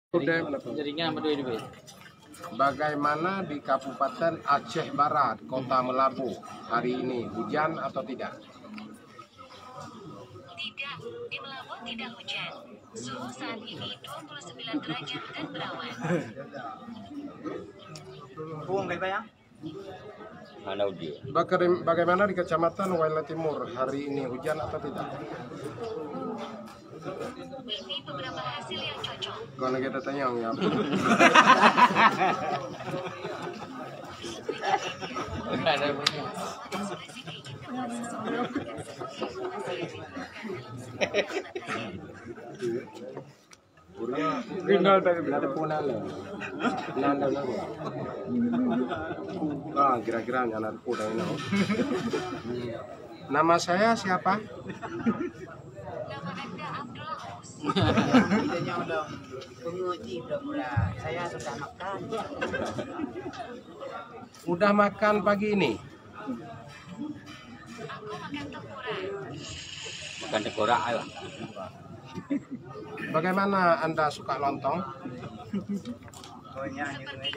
Jaringan berdua ini. Bagaimana di Kabupaten Aceh Barat, Kota Melabu, hari ini hujan atau tidak? Tidak, di Melabu tidak hujan. Suhu saat ini 29 derajat dan berawan. Bagaimana di Kecamatan Waila Timur, hari ini hujan atau tidak? Ini beberapa hasil yang cocok. Kalau kita tanya ya. Tinggal dari belakang punal. Nanda lalu. Kira-kira anak punal ini. Nama saya siapa? Nama Anda Abdullah Us. Idenya udah penguji udah mulai. Saya sudah makan. Udah makan pagi ini? Aku makan tengkorak. Makan tengkorak lah. Bagaimana Anda suka lontong? Sepertinya ini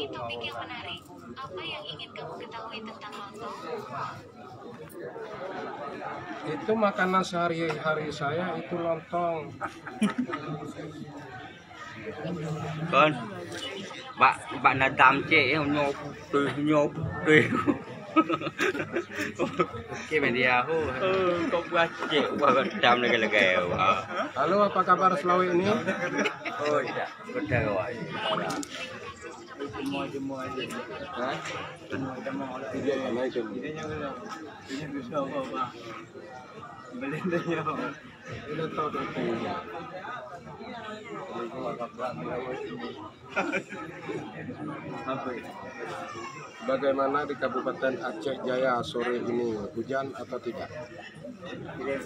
topik yang menarik. Apa yang ingin kamu ketahui tentang lontong? Itu makanan sehari-hari saya, itu lontong. Con, bạn là đam trẻ nhộp tùy cái bên dia có quá trẻ quá đam này là kèo. Halo, apa kabar Sulawesi ini? Oh iya, betul rồi. Semua aja. Hah? Idenya udah. Idenya bisa apa? Belendanya. Udah tahu datanya. Bagaimana di Kabupaten Aceh Jaya sore ini, hujan atau tidak? Tidak